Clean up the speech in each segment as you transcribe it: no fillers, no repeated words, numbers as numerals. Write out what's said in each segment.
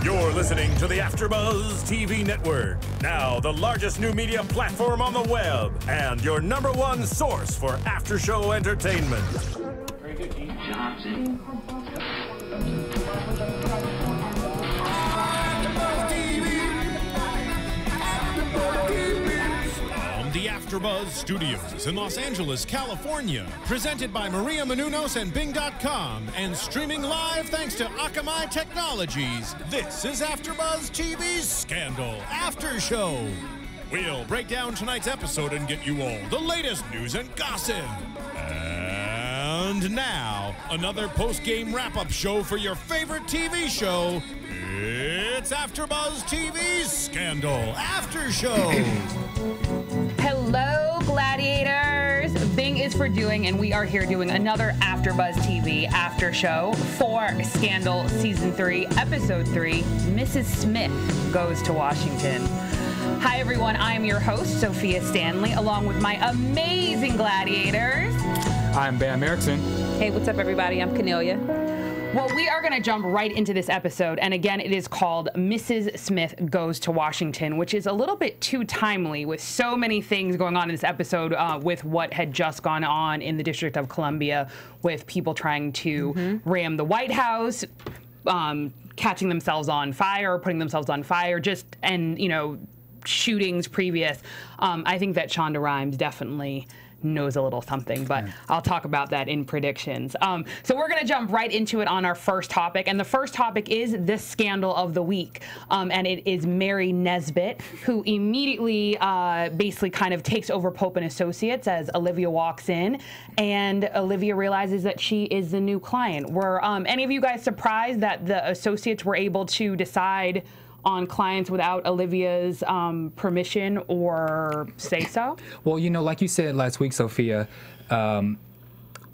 You're listening to the AFTERBUZZ TV network, now the largest new media platform on the web, and your #1 source for after-show entertainment. Very good, Keith Johnson. The AFTERBUZZ Studios in Los Angeles, California. Presented by Maria Menounos and Bing.com and streaming live thanks to Akamai Technologies. This is AFTERBUZZ TV Scandal After Show. We'll break down tonight's episode and get you all the latest news and gossip. And now, another post-game wrap-up show for your favorite TV show. It's AFTERBUZZ TV Scandal After Show. Hello, Gladiators! Bing is for doing, and we are here doing another AFTERBUZZ TV after show for Scandal Season 3, Episode 3, Mrs. Smith Goes to Washington. Hi, everyone. I'm your host, Sofia Stanley, along with my amazing Gladiators. I'm Bamm Ericsen. Hey, what's up, everybody? I'm Kennelia. Well, we are going to jump right into this episode, and again, it is called Mrs. Smith Goes to Washington, which is a little bit too timely with so many things going on in this episode with what had just gone on in the District of Columbia with people trying to ram the White House, catching themselves on fire, putting themselves on fire, and, you know, shootings previous. I think that Shonda Rhimes definitely knows a little something, but I'll talk about that in predictions. So we're going to jump right into it on our first topic, and the first topic is the scandal of the week, and it is Mary Nesbitt, who immediately basically kind of takes over Pope and Associates as Olivia walks in, and Olivia realizes that she is the new client. Were any of you guys surprised that the Associates were able to decide on clients without Olivia's permission or say so? Well, you know, like you said last week, Sophia,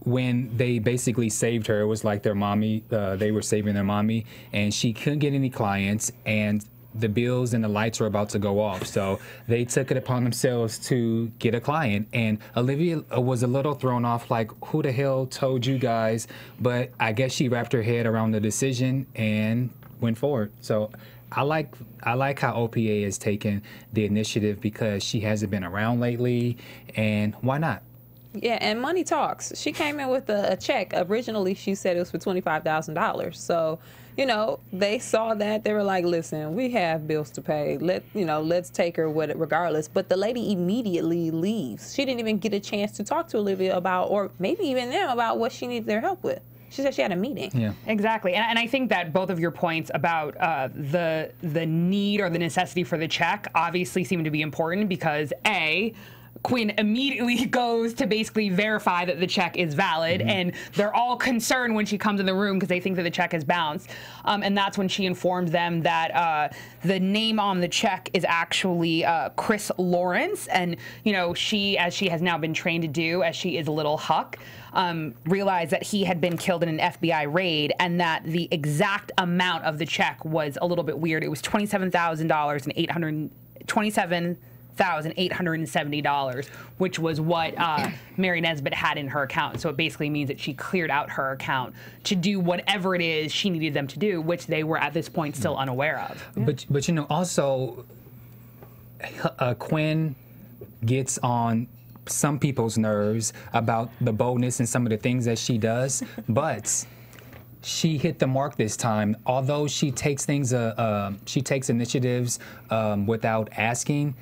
when they basically saved her, it was like their mommy, they were saving their mommy, and she couldn't get any clients, and the bills and the lights were about to go off. So they took it upon themselves to get a client. And Olivia was a little thrown off, like, who the hell told you guys? But I guess she wrapped her head around the decision and went forward. So I like how OPA has taken the initiative because she hasn't been around lately, and why not? Yeah, and money talks. She came in with a check. Originally, she said it was for $25,000. So, you know, they saw that. They were like, listen, we have bills to pay. Let's take her with it regardless. But the lady immediately leaves. She didn't even get a chance to talk to Olivia about, or maybe even them, about what she needed their help with. She said she had a meeting. Yeah, exactly. And I think that both of your points about the need or the necessity for the check obviously seem to be important because, A, Quinn immediately goes to basically verify that the check is valid, and they're all concerned when she comes in the room because they think that the check has bounced. And that's when she informed them that the name on the check is actually Chris Lawrence. And, you know, she, as she has now been trained to do, as she is a little Huck, realized that he had been killed in an FBI raid and that the exact amount of the check was a little bit weird. It was $27,870, which was what Mary Nesbitt had in her account. So it basically means that she cleared out her account to do whatever it is she needed them to do, which they were at this point still unaware of. But you know, also, Quinn gets on some people's nerves about the boldness and some of the things that she does, but she hit the mark this time. Although she takes things, she takes initiatives without asking,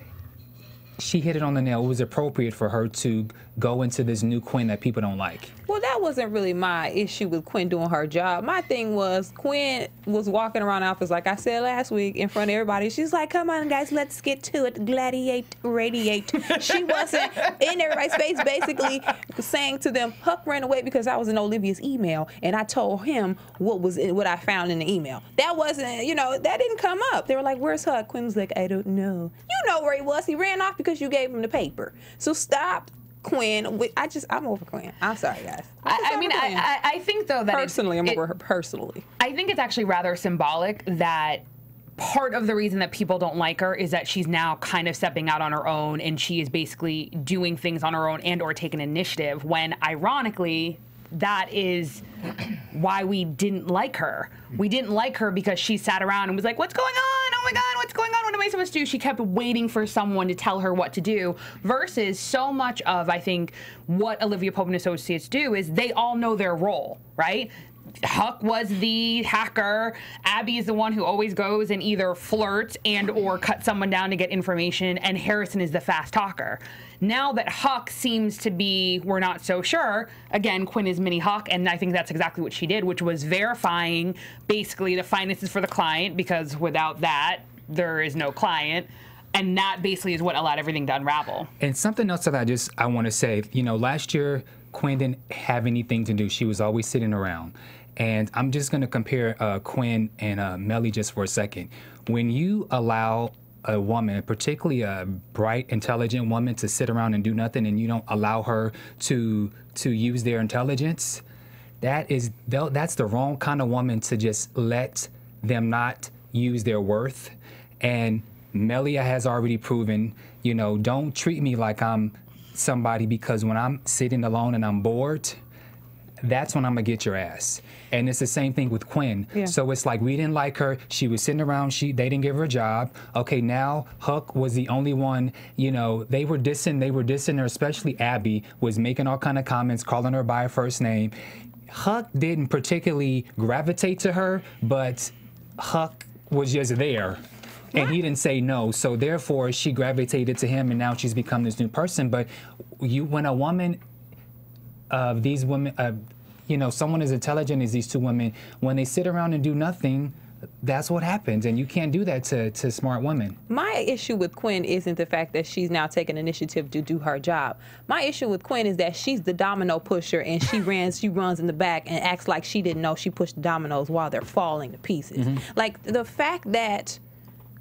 she hit it on the nail. It was appropriate for her to go into this new Quinn that people don't like. Well, that wasn't really my issue with Quinn doing her job. My thing was Quinn was walking around the office, like I said last week, in front of everybody. She's like, come on, guys, let's get to it. Gladiate, radiate. She wasn't in everybody's face basically saying to them, Huck ran away because I was in Olivia's email, and I told him what I found in the email. That wasn't, you know, that didn't come up. They were like, where's Huck? Quinn was like, I don't know. You know where he was. He ran off because you gave him the paper. So stop, Quinn. I'm over Quinn. I'm sorry, guys. I think, though, that personally, I'm over her personally. I think it's actually rather symbolic that part of the reason that people don't like her is that she's now kind of stepping out on her own, and she is basically doing things on her own and or taking initiative when, ironically, that is why we didn't like her. We didn't like her because she sat around and was like, what's going on? Oh my God, what's going on? What am I supposed to do? She kept waiting for someone to tell her what to do, versus so much of, I think, what Olivia Pope and Associates do is they all know their role, right? Huck was the hacker. Abby is the one who always goes and either flirts and or cuts someone down to get information, and Harrison is the fast talker. Now that Huck seems to be, we're not so sure, again, Quinn is mini Huck, and I think that's exactly what she did, which was verifying basically the finances for the client, because without that, there is no client. And that basically is what allowed everything to unravel. And something else that I want to say, you know, last year, Quinn didn't have anything to do. She was always sitting around. And I'm just going to compare Quinn and Mellie just for a second. When you allow a woman, particularly a bright, intelligent woman, to sit around and do nothing, and you don't allow her to use their intelligence, that's the wrong kind of woman to just let them not use their worth. And Mellie has already proven, you know, don't treat me like I'm somebody, because when I'm sitting alone and I'm bored, that's when I'm gonna get your ass. And it's the same thing with Quinn. Yeah. So it's like, we didn't like her. She was sitting around. They didn't give her a job. Okay, now Huck was the only one. You know, they were dissing her. Especially Abby was making all kind of comments, calling her by her first name. Huck didn't particularly gravitate to her, but Huck was just there. And he didn't say no, so therefore she gravitated to him, and now she's become this new person. But when a woman, these women, you know, someone as intelligent as these two women, when they sit around and do nothing, that's what happens, and you can't do that to smart women. My issue with Quinn isn't the fact that she's now taking initiative to do her job. My issue with Quinn is that she's the domino pusher, and she runs in the back and acts like she didn't know she pushed the dominoes while they're falling to pieces. Like, the fact that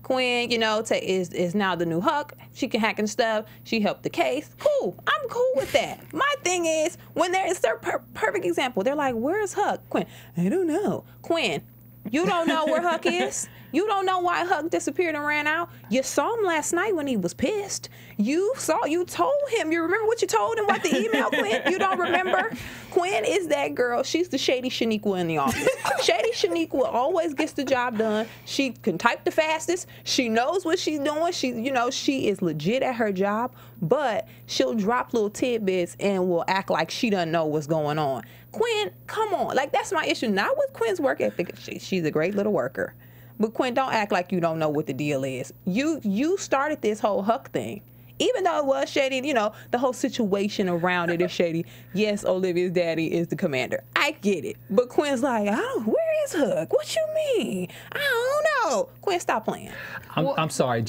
Quinn, you know, is now the new Huck. She can hack and stuff. She helped the case. Cool. I'm cool with that. My thing is, when there's their perfect example, they're like, where's Huck? Quinn, I don't know. Quinn, you don't know where Huck is? You don't know why Huck disappeared and ran out? You saw him last night when he was pissed. You told him. You remember what you told him about the email, Quinn? You don't remember? Quinn is that girl. She's the shady Shaniqua in the office. Shady Shaniqua always gets the job done. She can type the fastest. She knows what she's doing. She is legit at her job, but she'll drop little tidbits and will act like she doesn't know what's going on. Quinn, come on. Like, that's my issue. Not with Quinn's work ethic. She's a great little worker. But Quinn, don't act like you don't know what the deal is. You started this whole Huck thing. Even though it was shady, you know, the whole situation around it is shady. Yes, Olivia's daddy is the commander. I get it. But Quinn's like, where is Huck? What you mean? I don't know. Quinn, stop playing. I'm sorry.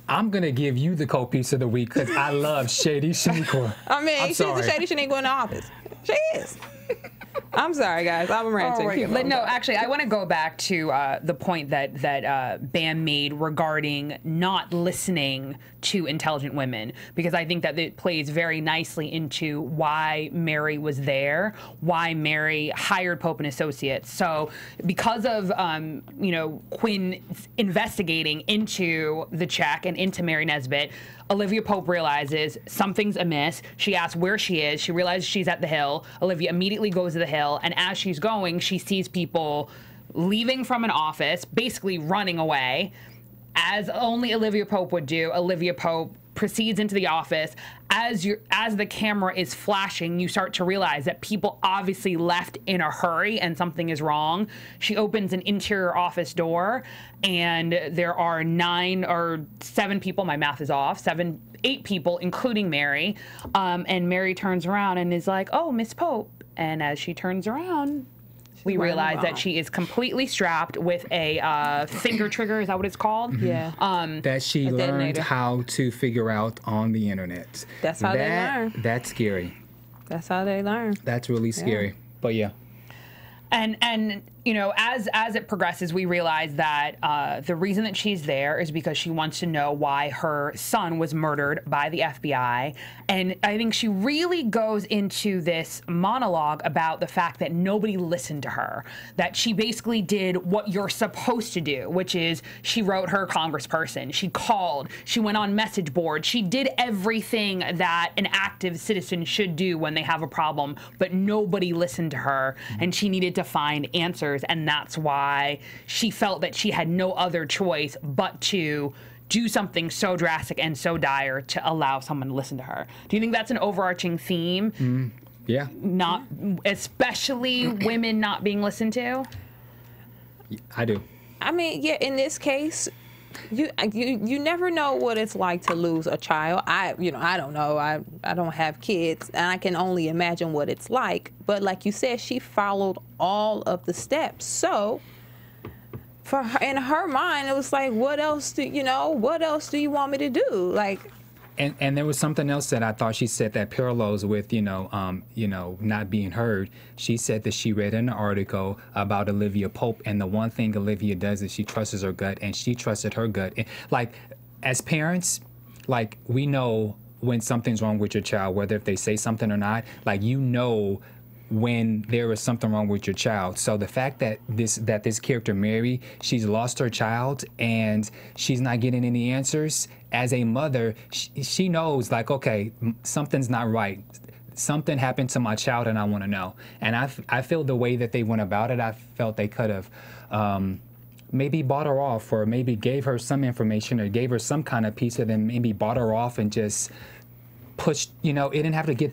I'm going to give you the co-piece of the week because I love Shady Shaniqua. I mean, she's the Shady Shaniqua in the office. She is. I'm sorry, guys. I'm ranting. But no, actually, I want to go back to the point that Bamm made regarding not listening to intelligent women, because I think that it plays very nicely into why Mary was there, why Mary hired Pope and Associates. So because of Quinn investigating into the check and into Mary Nesbitt, Olivia Pope realizes something's amiss. She asks where she is. She realizes she's at the Hill. Olivia immediately goes to the Hill, and as she's going, she sees people leaving from an office, basically running away. As only Olivia Pope would do, Olivia Pope proceeds into the office. As the camera is flashing, you start to realize that people obviously left in a hurry and something is wrong. She opens an interior office door, and there are 9 or 7 people, my math is off, 8 people, including Mary. And Mary turns around and is like, oh, Miss Pope. And as she turns around, we realize that she is completely strapped with a finger trigger. Is that what it's called? Yeah. That she learned how to figure out on the internet. That's how they learn. That's scary. That's how they learn. That's really scary. But yeah. And you know, as it progresses, we realize that the reason that she's there is because she wants to know why her son was murdered by the FBI. And I think she really goes into this monologue about the fact that nobody listened to her, that she basically did what you're supposed to do, which is she wrote her congressperson, she called, she went on message boards, she did everything that an active citizen should do when they have a problem, but nobody listened to her, and she needed to find answers, and that's why she felt that she had no other choice but to do something so drastic and so dire to allow someone to listen to her. Do you think that's an overarching theme? Yeah. Not, especially women not being listened to? I do. I mean, yeah, in this case, you never know what it's like to lose a child. I don't know. I don't have kids, and I can only imagine what it's like. But like you said, she followed all of the steps. So for her, in her mind, it was like, what else do you want me to do? Like, And there was something else that I thought she said that parallels with, not being heard. She said that she read an article about Olivia Pope, and the one thing Olivia does is she trusts her gut, and she trusted her gut. And, like, as parents, like, we know when something's wrong with your child, whether if they say something or not, like, you know when there is something wrong with your child. So the fact that this character Mary, she's lost her child and she's not getting any answers, as a mother, she knows, like, okay, something's not right. Something happened to my child and I want to know. And I feel the way that they went about it, I felt they could have maybe bought her off, or maybe gave her some information, or gave her some kind of piece of them, maybe bought her off and just pushed, it didn't have to get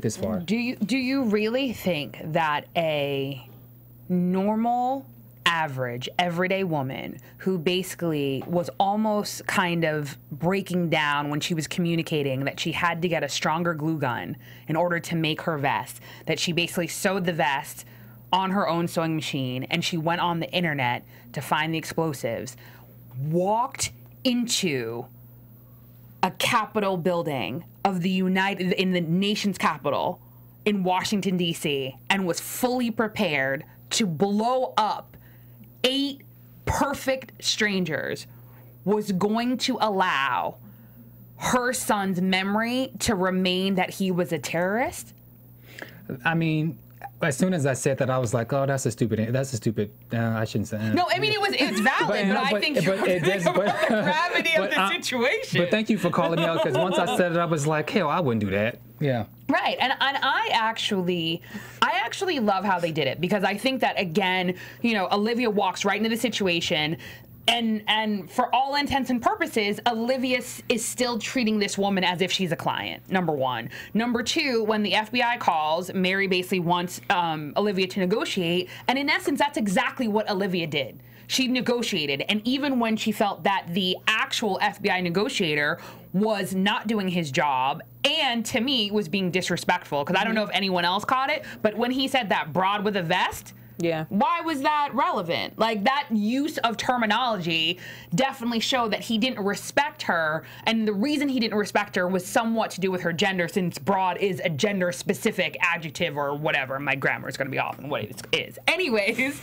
this far. Do you really think that a normal, average, everyday woman who basically was almost kind of breaking down when she was communicating that she had to get a stronger glue gun in order to make her vest, that she basically sewed the vest on her own sewing machine, and she went on the internet to find the explosives, walked into a Capitol building of in the nation's capital in Washington, D.C., and was fully prepared to blow up 8 perfect strangers, was going to allow her son's memory to remain that he was a terrorist? I mean, as soon as I said that, I was like, "Oh, that's a stupid. I shouldn't say." No, I mean it's valid, but I think you're thinking about the gravity of the situation. But thank you for calling me out, because once I said it, I was like, "Hell, I wouldn't do that." Yeah. Right, and I actually love how they did it, because I think that, again, Olivia walks right into the situation. And for all intents and purposes, Olivia is still treating this woman as if she's a client, number one. Number two, when the FBI calls, Mary basically wants Olivia to negotiate. And in essence, that's exactly what Olivia did. She negotiated. And even when she felt that the actual FBI negotiator was not doing his job, and to me was being disrespectful, because I don't know if anyone else caught it, but when he said that broad with a vest, yeah, why was that relevant? Like, that use of terminology definitely showed that he didn't respect her, and the reason he didn't respect her was somewhat to do with her gender, since broad is a gender-specific adjective or whatever. My grammar is going to be off in what it is. Anyways,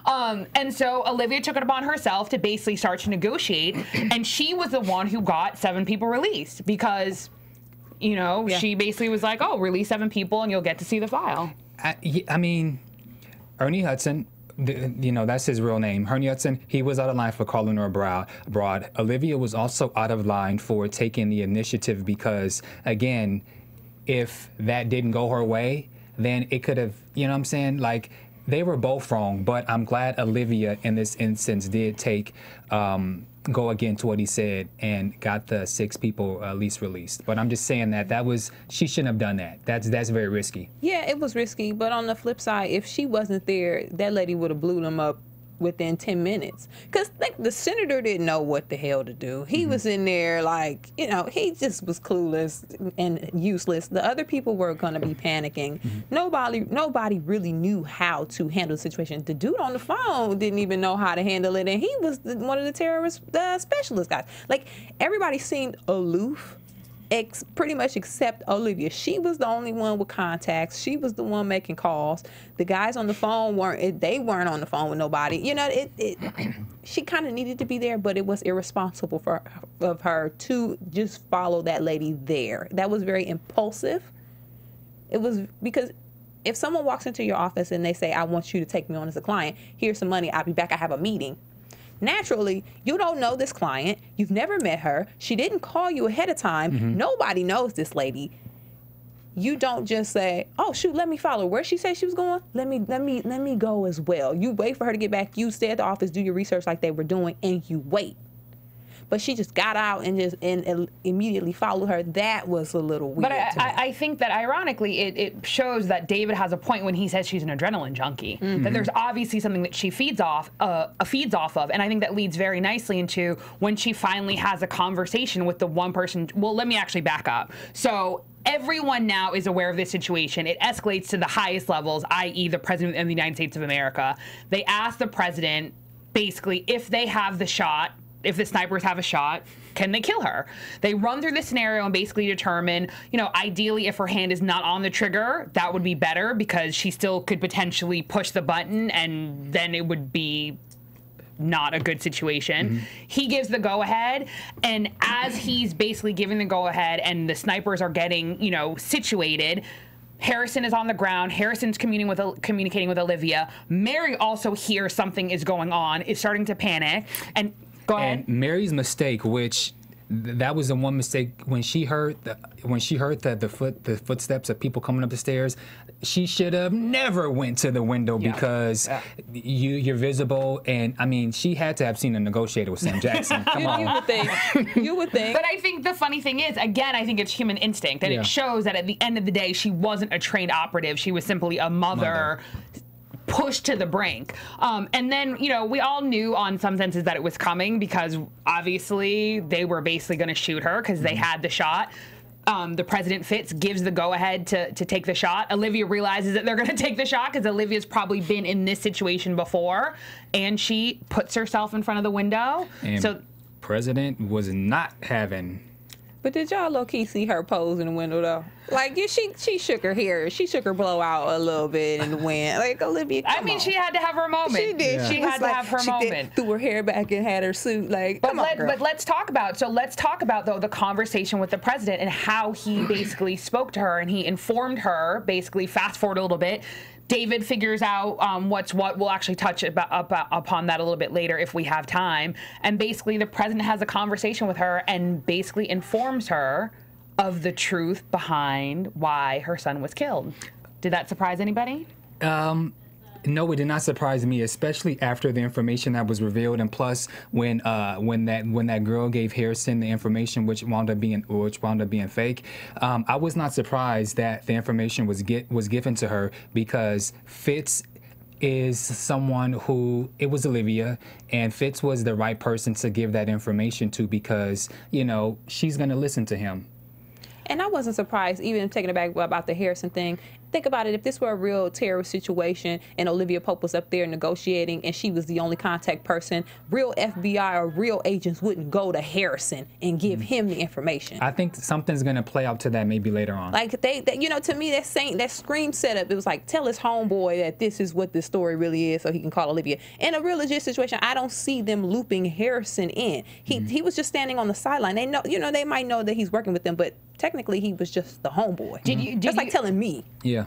and so Olivia took it upon herself to basically start to negotiate, and she was the one who got 7 people released, because, she basically was like, oh, release 7 people and you'll get to see the file. I mean, Ernie Hudson, that's his real name. Ernie Hudson, he was out of line for calling her broad. Olivia was also out of line for taking the initiative, because, again, if that didn't go her way, then it could have, like, they were both wrong. But I'm glad Olivia, in this instance, did go against what he said and got the 6 people at least released. But I'm just saying she shouldn't have done that. That's very risky. Yeah, it was risky, but on the flip side, if she wasn't there, that lady would have blew them up within 10 minutes. Because the senator didn't know what the hell to do. He was in there like, he just was clueless and useless. The other people were going to be panicking. Nobody really knew how to handle the situation. The dude on the phone didn't even know how to handle it, and he was one of the terrorist specialist guys. Like, everybody seemed aloof pretty much except Olivia. She was the only one with contacts. She was the one making calls. The guys on the phone weren't on the phone with nobody. You know, she kind of needed to be there, but it was irresponsible of her to just follow that lady there. That was very impulsive. It was because if someone walks into your office and they say, I want you to take me on as a client, here's some money, I'll be back, I have a meeting. Naturally, you don't know this client. You've never met her. She didn't call you ahead of time. Nobody knows this lady. You don't just say, "Oh shoot, let me follow. Where she said she was going? Let me go as well." You wait for her to get back. You stay at the office, do your research like they were doing, and you wait. But she just got out and immediately followed her. That was a little weird. But I think that ironically, it shows that David has a point when he says she's an adrenaline junkie. That there's obviously something that she feeds off of, and I think that leads very nicely into when she finally has a conversation with the one person. Well, let me actually back up. So everyone now is aware of this situation. It escalates to the highest levels, i.e. the President of the United States of America. They ask the President, basically, if they have the shot, if the snipers have a shot, can they kill her? They run through the scenario and basically determine, you know, ideally if her hand is not on the trigger, that would be better because she still could potentially push the button and then it would be not a good situation. He gives the go-ahead, and as he's basically giving the go-ahead and the snipers are getting, you know, situated, Harrison is on the ground. Harrison's communicating with Olivia. Mary also hears something is going on, is starting to panic, and go ahead. And Mary's mistake, which that was the one mistake when she heard the footsteps of people coming up the stairs. She should have never went to the window because you're visible. And I mean, she had to have seen a negotiator with Sam Jackson. Come on. You would think. But I think the funny thing is, again, I think it's human instinct, and it shows that at the end of the day, she wasn't a trained operative. She was simply a mother pushed to the brink. And then, you know, we all knew on some senses that it was coming because obviously they were basically going to shoot her because they had the shot. The President Fitz gives the go-ahead to take the shot. Olivia realizes that they're going to take the shot because Olivia's probably been in this situation before, and she puts herself in front of the window. And so President was not having. But did y'all low-key see her pose in the window, though? Like, she shook her hair. She shook her blowout a little bit in the wind. Like, Olivia, come on. She had to have her moment. She did. Yeah. She had to have her moment. Threw her hair back and had her suit. Like, come on, girl. But let's talk about, though, the conversation with the President and how he basically spoke to her, and he informed her, basically, fast forward a little bit, David figures out what's what. We'll actually touch upon that a little bit later if we have time. And basically, the President has a conversation with her and basically informs her of the truth behind why her son was killed. Did that surprise anybody? No, it did not surprise me, especially after the information that was revealed, and plus when that girl gave Harrison the information, which wound up being fake. I was not surprised that the information was given to her because Fitz is someone who, it was Olivia, and Fitz was the right person to give that information to because, you know, she's going to listen to him. And I wasn't surprised, even taking it back about the Harrison thing. Think about it, if this were a real terrorist situation and Olivia Pope was up there negotiating and she was the only contact person, real FBI or real agents wouldn't go to Harrison and give him the information. I think something's going to play out to that maybe later on. Like, they you know, to me, that Scream setup, it was like, tell his homeboy that this is what the story really is so he can call Olivia. In a real legit situation, I don't see them looping Harrison in. He was just standing on the sideline. They know, you know, they might know that he's working with them, but technically he was just the homeboy. That's like telling me. Yeah.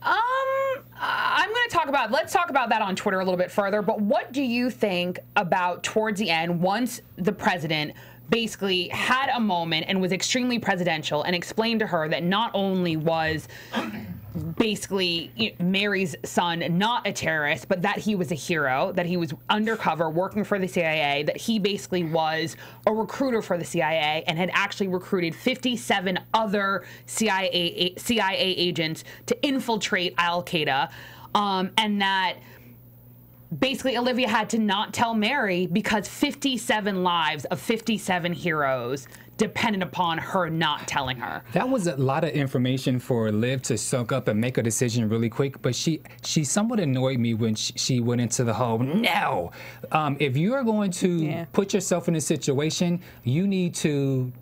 I'm going to talk about, let's talk about that on Twitter a little bit further, but what do you think about towards the end, once the President basically had a moment and was extremely presidential and explained to her that not only was basically Mary's son not a terrorist, but that he was a hero, that he was undercover working for the CIA, that he basically was a recruiter for the CIA and had actually recruited 57 other CIA agents to infiltrate Al-Qaeda, and that basically Olivia had to not tell Mary because 57 lives of 57 heroes dependent upon her not telling her. That was a lot of information for Liv to soak up and make a decision really quick, but she somewhat annoyed me when she went into the whole, no, if you are going to put yourself in a situation, you need to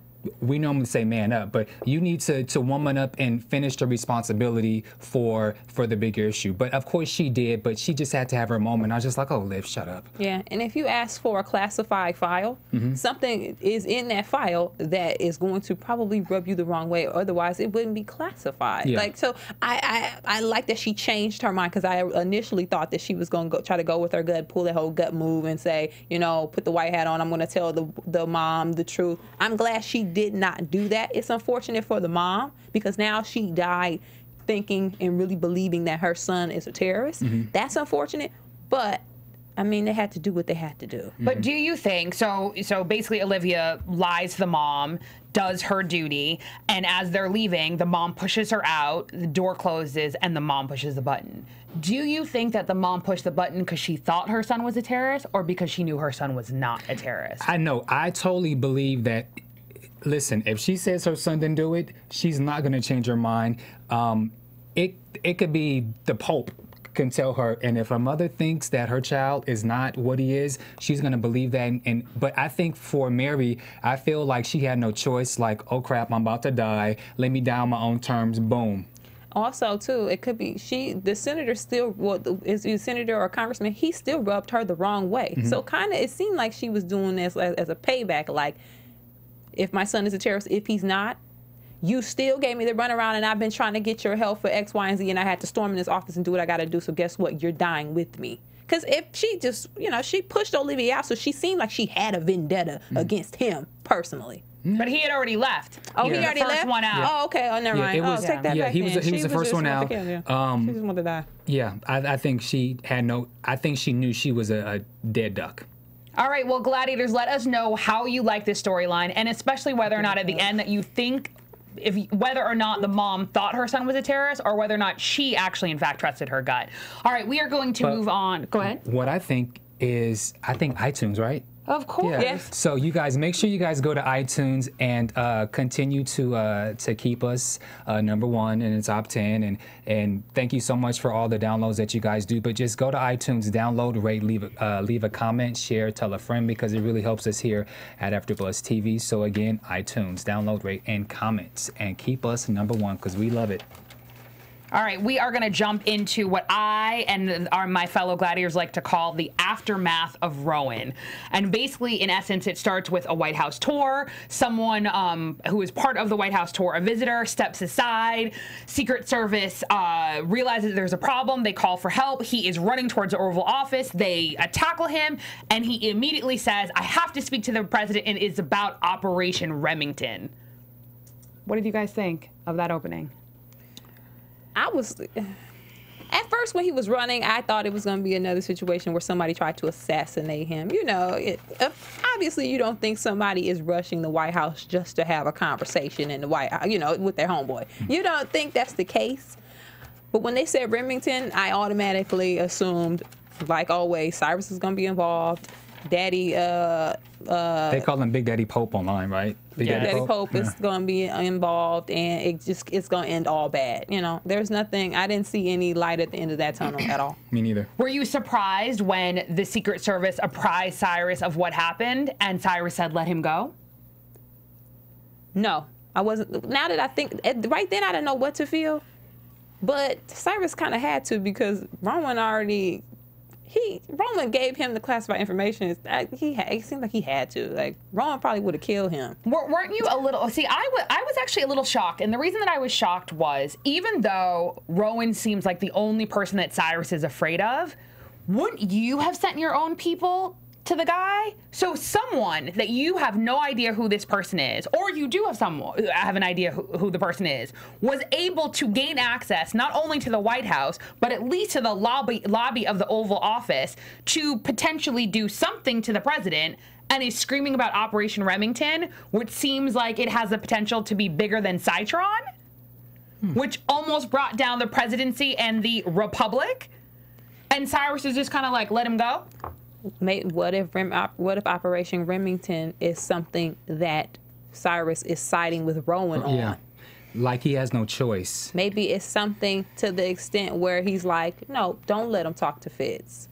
we normally say man up, but you need to woman up and finish the responsibility for the bigger issue. But of course she did, but she just had to have her moment. I was just like, oh, Liv, shut up. Yeah, and if you ask for a classified file, something is in that file that is going to probably rub you the wrong way, otherwise it wouldn't be classified. Yeah. Like, so I like that she changed her mind, because I initially thought that she was going to try to go with her gut, pull that whole gut move and say, you know, put the white hat on, I'm going to tell the mom the truth. I'm glad she did not do that. It's unfortunate for the mom, because now she died thinking and really believing that her son is a terrorist. That's unfortunate, but I mean, they had to do what they had to do. But do you think, so basically Olivia lies to the mom, does her duty, and as they're leaving, the mom pushes her out, the door closes, and the mom pushes the button. Do you think that the mom pushed the button because she thought her son was a terrorist, or because she knew her son was not a terrorist? I know. I totally believe that. Listen, if she says her son didn't do it, she's not going to change her mind. It could be the Pope can tell her, and if her mother thinks that her child is not what he is, she's going to believe that. But I think for Mary, I feel like she had no choice. Like, oh crap, I'm about to die. Let me die on my own terms. Boom. Also, too, it could be the senator still, is he a senator or a congressman, he still rubbed her the wrong way. So kind of, it seemed like she was doing this as a payback. Like, if my son is a terrorist, if he's not, you still gave me the runaround, and I've been trying to get your help for X, Y, and Z, and I had to storm in this office and do what I got to do. So guess what? You're dying with me. Because if she just, you know, she pushed Olivia out, so she seemed like she had a vendetta against him personally. But he had already left. Oh, he already left? First one out. Oh, okay. Oh, never mind. Was, take that back. He was the first one out. She just wanted to die. Yeah, I think she had no. I think she knew she was a dead duck. All right, well, Gladiators, let us know how you like this storyline, and especially whether or not at the end that you think, whether or not the mom thought her son was a terrorist, or whether or not she actually, in fact, trusted her gut. All right, we are going to move on. Go ahead. What I think is, iTunes, right? Of course. Yeah. Yes. So you guys, make sure you guys go to iTunes and continue to keep us #1 in the top 10. And thank you so much for all the downloads that you guys do. But just go to iTunes, download, rate, leave a comment, share, tell a friend, because it really helps us here at AfterBuzz TV. So again, iTunes, download, rate, and comments, and keep us #1 because we love it. All right, we are going to jump into what I and my fellow gladiators like to call the aftermath of Rowan. And basically, in essence, it starts with a White House tour. Someone who is part of the White House tour, a visitor, steps aside. Secret Service realizes there's a problem. They call for help. He is running towards the Oval Office. They tackle him, and he immediately says, I have to speak to the president, and it's about Operation Remington. What did you guys think of that opening? At first when he was running, I thought it was going to be another situation where somebody tried to assassinate him. You know, obviously you don't think somebody is rushing the White House just to have a conversation in the White House, you know, with their homeboy. You don't think that's the case. But when they said Remington, I automatically assumed, like always, Cyrus is going to be involved. Daddy, they call him Big Daddy Pope online, right? Big Daddy Pope is going to be involved, and it's going to end all bad. You know, there's nothing. I didn't see any light at the end of that tunnel at all. Me neither. Were you surprised when the Secret Service apprised Cyrus of what happened, and Cyrus said, "Let him go"? No, I wasn't. Now that I think, right then I didn't know what to feel, but Cyrus kind of had to, because Rowan already. Roman gave him the classified information. It seemed like he had to. Like, Roman probably would have killed him. Weren't you a little... See, I was actually a little shocked. And the reason that I was shocked was, even though Rowan seems like the only person that Cyrus is afraid of, wouldn't you have sent your own people to the guy? So someone that you have no idea who this person is, or you do have an idea who the person is, was able to gain access not only to the White House, but at least to the lobby of the Oval Office to potentially do something to the president, and is screaming about Operation Remington, which seems like it has the potential to be bigger than Citron, which almost brought down the presidency and the Republic. And Cyrus is just kind of like, let him go? What if Operation Remington is something that Cyrus is siding with Rowan on? Yeah, like he has no choice. Maybe it's something to the extent where he's like, no, don't let him talk to Fitz.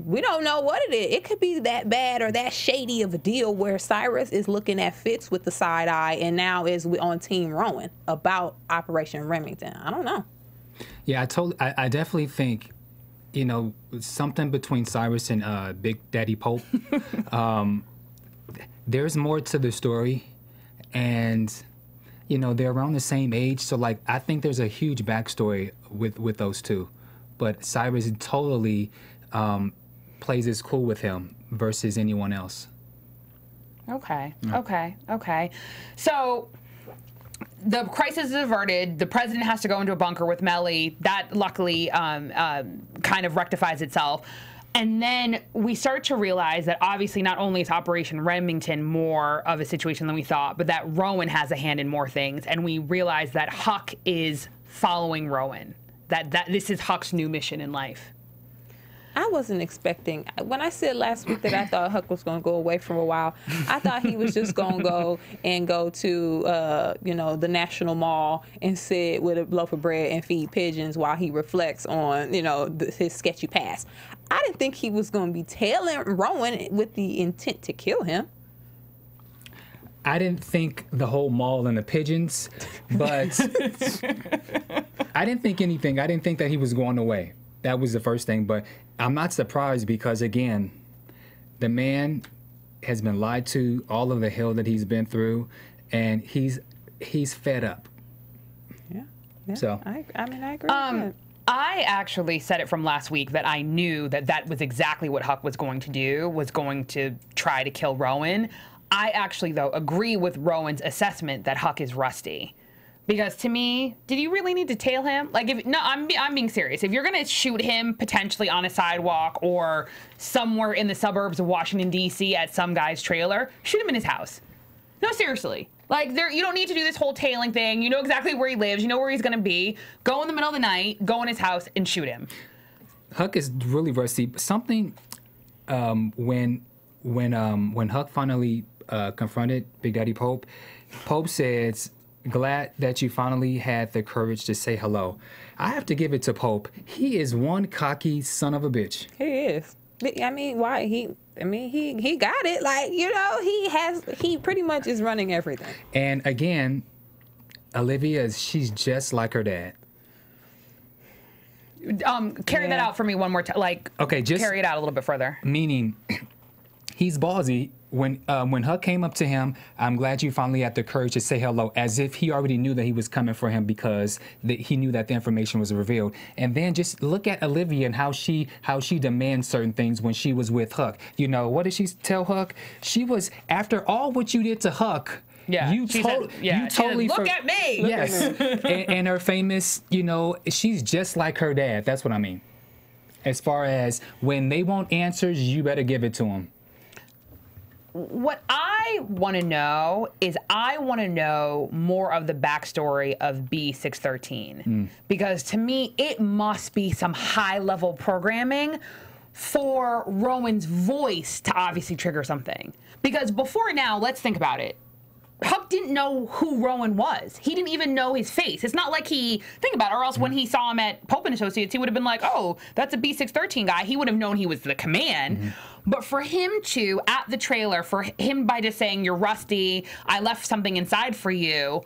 we don't know what it is. It could be that bad or that shady of a deal where Cyrus is looking at Fitz with the side eye and now is on Team Rowan about Operation Remington. I don't know. Yeah, I definitely think, you know, something between Cyrus and Big Daddy Pope. There's more to the story, and you know, they're around the same age, so like I think there's a huge backstory with those two. But Cyrus totally plays it cool with him versus anyone else. Okay. So the crisis is averted. The president has to go into a bunker with Mellie. That luckily kind of rectifies itself. And then we start to realize that obviously not only is Operation Remington more of a situation than we thought, but that Rowan has a hand in more things. And we realize that Huck is following Rowan. That this is Huck's new mission in life. I wasn't expecting, when I said last week that I thought Huck was going to go away for a while, I thought he was just going to go to, you know, the National Mall and sit with a loaf of bread and feed pigeons while he reflects on, you know, his sketchy past. I didn't think he was going to be tailing Rowan with the intent to kill him. I didn't think the whole mall and the pigeons, but I didn't think anything. I didn't think that he was going away. That was the first thing, but I'm not surprised because, again, the man has been lied to, all of the hell that he's been through, and he's fed up. Yeah. So I mean, I agree with that. I actually said it from last week that I knew that was exactly what Huck was going to do, was going to try to kill Rowan. I actually, though, agree with Rowan's assessment that Huck is rusty. Because to me, did you really need to tail him? Like, I'm being serious. If you're going to shoot him potentially on a sidewalk or somewhere in the suburbs of Washington, D.C. at some guy's trailer, shoot him in his house. No, seriously. Like, you don't need to do this whole tailing thing. You know exactly where he lives. You know where he's going to be. Go in the middle of the night, go in his house, and shoot him. Huck is really rusty. Something when Huck finally confronted Big Daddy Pope, Pope says, "Glad that you finally had the courage to say hello." I have to give it to Pope. He is one cocky son of a bitch. He is. I mean, why? He got it. Like, you know, he pretty much is running everything. And again, Olivia, she's just like her dad. Carry that out for me one more time. Like, okay, just carry it out a little bit further. Meaning, he's ballsy. When Huck came up to him, "I'm glad you finally had the courage to say hello," as if he already knew that he was coming for him because he knew that the information was revealed. And then just look at Olivia and how she demands certain things when she was with Huck. You know, what did she tell Huck? She was, after all what you did to Huck, you totally look at me. Yes, and her famous, you know, she's just like her dad. That's what I mean. As far as when they want answers, you better give it to them. What I want to know is I want to know more of the backstory of B613. Because to me, it must be some high-level programming for Rowan's voice to obviously trigger something. Because before now, let's think about it. Huck didn't know who Rowan was. He didn't even know his face. It's not like think about it, or else when he saw him at Pope & Associates, he would have been like, oh, that's a B613 guy. He would have known he was the command. But for him to, at the trailer, for him by just saying, "You're rusty, I left something inside for you,"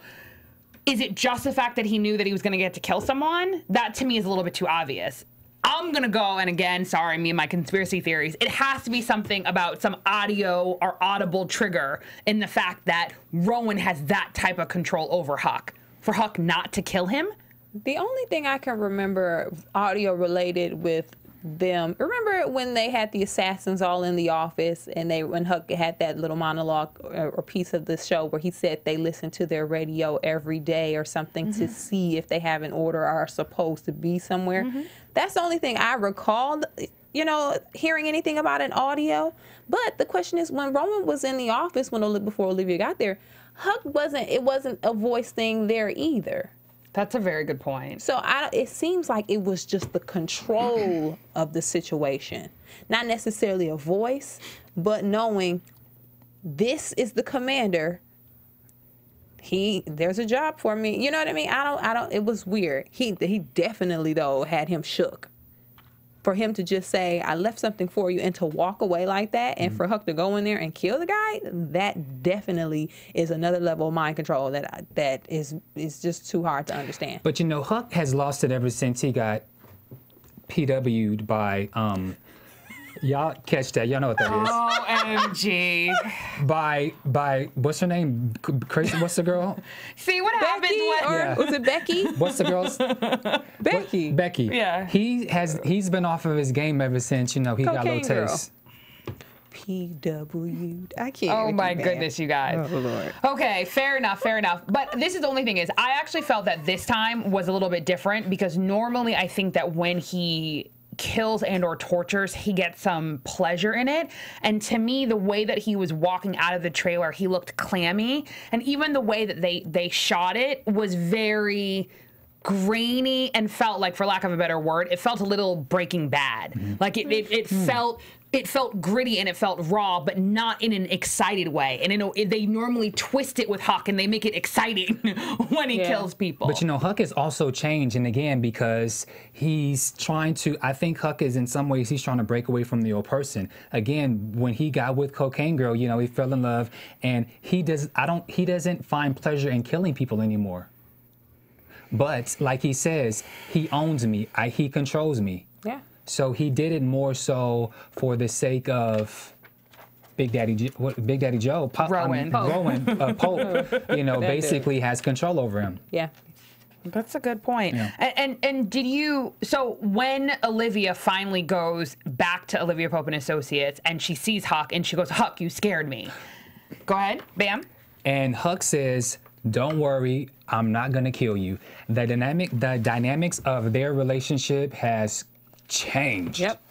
is it just the fact that he knew that he was going to get to kill someone? That, to me, is a little bit too obvious. I'm going to go, and again, sorry, me and my conspiracy theories, it has to be something about some audio or audible trigger in the fact that Rowan has that type of control over Huck. For Huck not to kill him? The only thing I can remember audio related with them, remember when they had the assassins all in the office and when Huck had that little monologue or piece of the show where he said they listen to their radio every day or something to see if they have an order or are supposed to be somewhere. That's the only thing I recalled, you know, hearing anything about an audio. But the question is, when Rowan was in the office before Olivia got there, Huck it wasn't a voice thing there either. That's a very good point. So it seems like it was just the control of the situation. Not necessarily a voice, but knowing this is the commander. There's a job for me. You know what I mean? It was weird. He definitely, though, had him shook. for him to just say, I left something for you, and to walk away like that, and for Huck to go in there and kill the guy, that definitely is another level of mind control that is just too hard to understand. But you know, Huck has lost it ever since he got PW'd by y'all catch that, y'all know what that is. OMG. by what's her name? Crazy, what's the girl? See what happens when Was it Becky? What's the girl's? Becky. Becky. Yeah. He's been off of his game ever since, you know, he got low Cocaine girl. taste. PW. I can't. Oh with my you, man. goodness, you guys. Oh Lord. Okay, fair enough. But this is the only thing is, I actually felt that this time was a little bit different, because normally I think that when he kills and or tortures, he gets some pleasure in it. And to me, the way that he was walking out of the trailer, he looked clammy. And even the way that they shot it was very grainy and felt like, for lack of a better word, it felt a little Breaking Bad. Like it felt gritty and it felt raw, but not in an excited way. And you know, they normally twist it with Huck and they make it exciting when he kills people. But you know, Huck is also changed, and again, because he's trying to, I think Huck is in some ways, he's trying to break away from the old person. Again, when he got with Cocaine Girl, you know, he fell in love, and he doesn't find pleasure in killing people anymore. But like he says, he owns me, he controls me. Yeah. So he did it more so for the sake of Big Daddy Joe, Rowan. Pope, you know, basically has control over him. Yeah. That's a good point. Yeah. And did you, so when Olivia finally goes back to Olivia Pope and Associates and she sees Huck and she goes, Huck, you scared me. Go ahead, Bamm. And Huck says, don't worry, I'm not gonna kill you. The dynamics of their relationship has changed. Yep.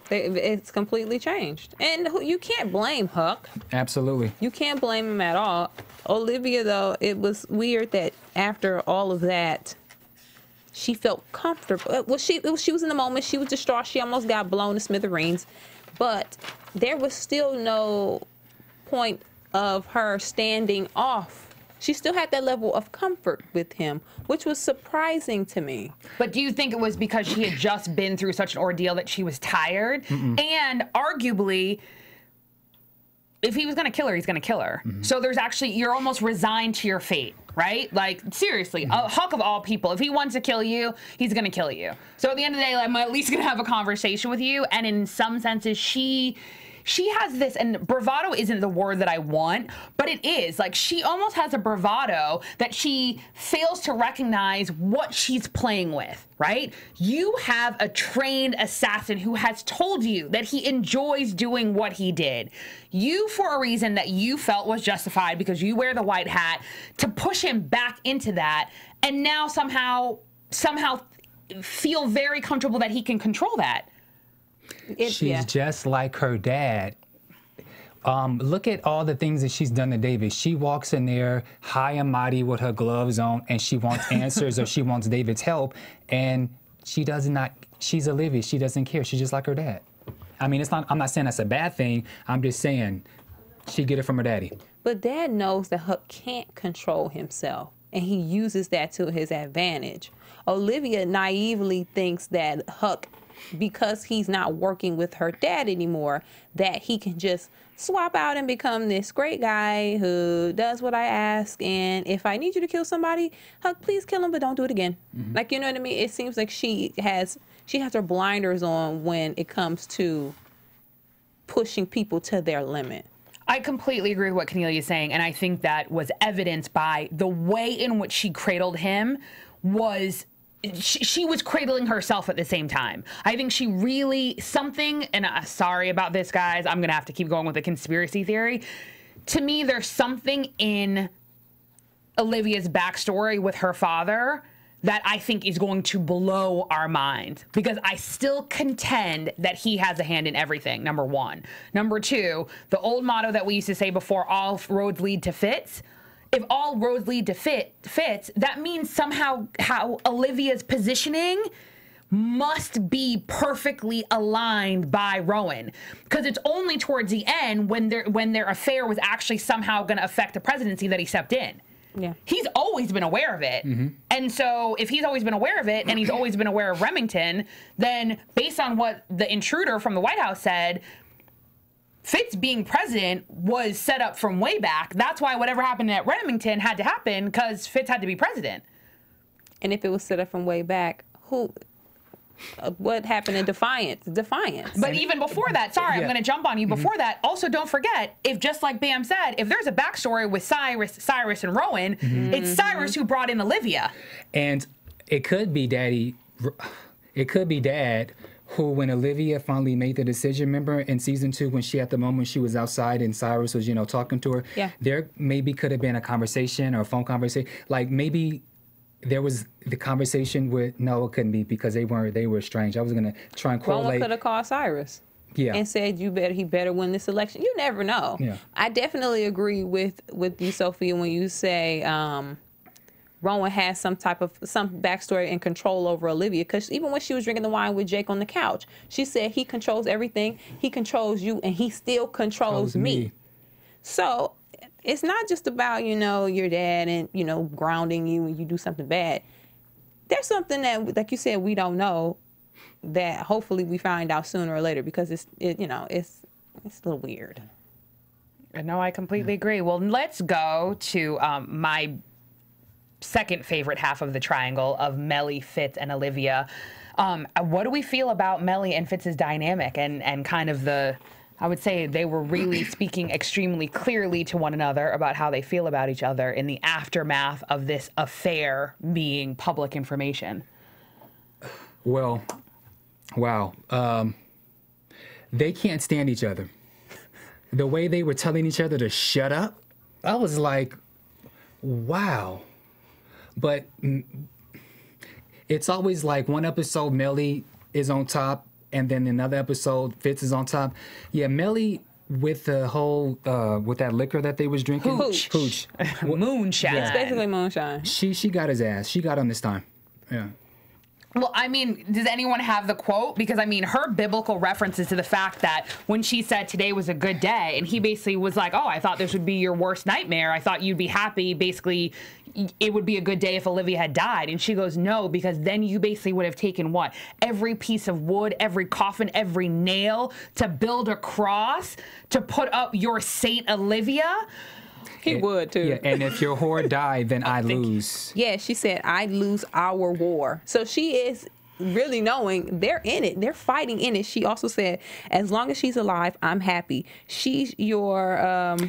It's completely changed. And you can't blame Huck. Absolutely. You can't blame him at all. Olivia, though, it was weird that after all of that, she felt comfortable. Well, she was in the moment. She was distraught. She almost got blown to smithereens. But there was still no point of her standing off. She still had that level of comfort with him, which was surprising to me. But do you think it was because she had just been through such an ordeal that she was tired? And arguably, if he was going to kill her, he's going to kill her. So there's actually, you're almost resigned to your fate, right? Like, seriously, Huck of all people, if he wants to kill you, he's going to kill you. So at the end of the day, I'm at least going to have a conversation with you. And in some senses, she has this, and bravado isn't the word that I want, but it is. Like, she almost has a bravado that she fails to recognize what she's playing with, right? You have a trained assassin who has told you that he enjoys doing what he did. You, for a reason that you felt was justified because you wear the white hat, to push him back into that, and now somehow feel very comfortable that he can control that. She's just like her dad. Look at all the things that she's done to David. She walks in there high and mighty with her gloves on, and she wants answers or she wants David's help, and she's Olivia. She doesn't care. She's just like her dad. I mean, I'm not saying that's a bad thing. I'm just saying she get it from her daddy. But Dad knows that Huck can't control himself, and he uses that to his advantage. Olivia naively thinks that Huck, because he's not working with her dad anymore, that he can just swap out and become this great guy who does what I ask, and if I need you to kill somebody, Huck, please kill him, but don't do it again. Like, you know what I mean? It seems like she has her blinders on when it comes to pushing people to their limit. I completely agree with what Kennelia is saying, and I think that was evidenced by the way in which she cradled him. She was cradling herself at the same time. I think she really, and sorry about this, guys, I'm gonna have to keep going with the conspiracy theory. To me, there's something in Olivia's backstory with her father that I think is going to blow our mind, because I still contend that he has a hand in everything, number one. Number two, the old motto that we used to say before, all roads lead to Fitz. If all roads lead to Fitz, that means somehow how Olivia's positioning must be perfectly aligned by Rowan, because it's only towards the end when their affair was actually somehow going to affect the presidency that he stepped in. Yeah. He's always been aware of it. And so if he's always been aware of it and he's always been aware of Remington, then based on what the intruder from the White House said, Fitz being president was set up from way back. That's why whatever happened at Remington had to happen, because Fitz had to be president. And if it was set up from way back, what happened in Defiance? But even before that, sorry, I'm going to jump on you. Before that, also don't forget, if just like Bamm said, if there's a backstory with Cyrus and Rowan, it's Cyrus who brought in Olivia. And it could be Dad, who, when Olivia finally made the decision, remember in season 2 when she, at the moment she was outside and Cyrus was, talking to her, there maybe could have been a conversation or a phone conversation. Like maybe there was the conversation with, no, it couldn't be because they were strange. I was going to try and correlate. Rowan could have called Cyrus. And said, he better win this election. You never know. I definitely agree with you, Sophia, when you say Rowan has some backstory and control over Olivia, because even when she was drinking the wine with Jake on the couch, she said he controls everything. He controls you, and he still controls me. So it's not just about, your dad and, grounding you when you do something bad. There's something that, like you said, we don't know that hopefully we find out sooner or later, because it's a little weird. No, I completely agree. Well, let's go to my second favorite half of the triangle of Mellie, Fitz, and Olivia. What do we feel about Mellie and Fitz's dynamic and kind of I would say they were really speaking extremely clearly to one another about how they feel about each other in the aftermath of this affair being public information. Well, wow. They can't stand each other. The way they were telling each other to shut up, I was like, wow. But it's always like one episode Mellie is on top, and then another episode Fitz is on top. Yeah, Mellie with the whole with that liquor that they was drinking. Hooch. Moonshine. It's basically moonshine. She got his ass. She got him this time. Yeah. Well, I mean, does anyone have the quote? Because, I mean, her biblical references to the fact that when she said today was a good day, and he basically was like, oh, I thought this would be your worst nightmare. I thought you'd be happy. Basically, it would be a good day if Olivia had died. And she goes, no, because then you basically would have taken what? Every piece of wood, every coffin, every nail to build a cross to put up your Saint Olivia. He would, too. Yeah, and if your whore died, then I lose. Yeah, she said, I'd lose our war. So she is really knowing they're in it. They're fighting in it. She also said, as long as she's alive, I'm happy. She's your...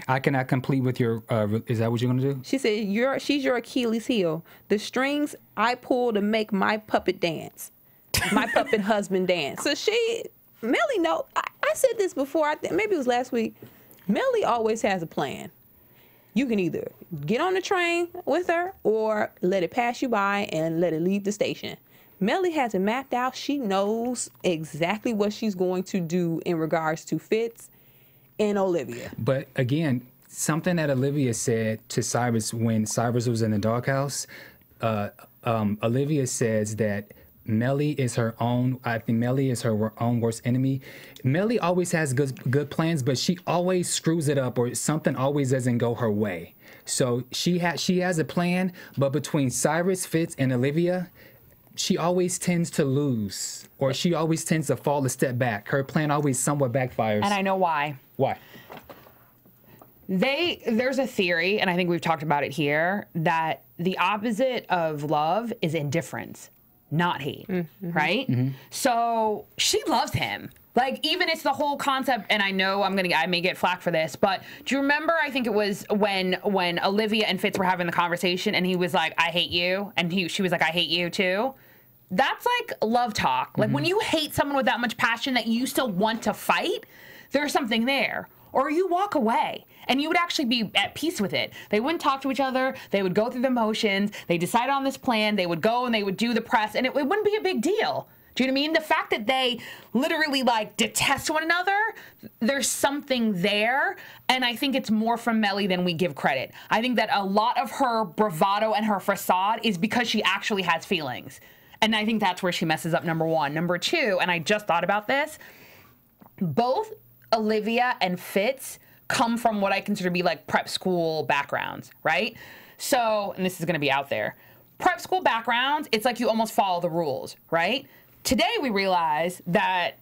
I cannot complete with your... is that what you're going to do? She said, she's your Achilles heel. The strings I pull to make my puppet dance. My puppet husband dance. So Mellie, no, I said this before. Maybe it was last week. Mellie always has a plan. You can either get on the train with her or let it pass you by and let it leave the station. Mellie has it mapped out. She knows exactly what she's going to do in regards to Fitz and Olivia. But again, something that Olivia said to Cyrus when Cyrus was in the doghouse, Olivia says that Mellie is her own. I think Mellie is her own worst enemy. Mellie always has good plans, but she always screws it up, or something always doesn't go her way. So she has a plan, but between Cyrus, Fitz, and Olivia, she always tends to lose, or she always tends to fall a step back. Her plan always somewhat backfires. And I know why. Why? There's a theory, and I think we've talked about it here, that the opposite of love is indifference, not hate, right? So she loves him. Like, even it's the whole concept, and I know I may get flack for this, but do you remember, I think it was when Olivia and Fitz were having the conversation, and he was like, I hate you, and she was like, I hate you too? That's like love talk. Like, when you hate someone with that much passion that you still want to fight, there's something there. Or you walk away, and you would actually be at peace with it. They wouldn't talk to each other. They would go through the motions. They decided on this plan. They would go and they would do the press, and it wouldn't be a big deal. Do you know what I mean? The fact that they literally, like, detest one another, there's something there, and I think it's more from Mellie than we give credit. I think that a lot of her bravado and her facade is because she actually has feelings, and I think that's where she messes up, number one. Number two, and I just thought about this, both Olivia and Fitz come from what I consider to be like prep school backgrounds, right? So, and this is going to be out there. Prep school backgrounds, it's like you almost follow the rules, right? Today we realize that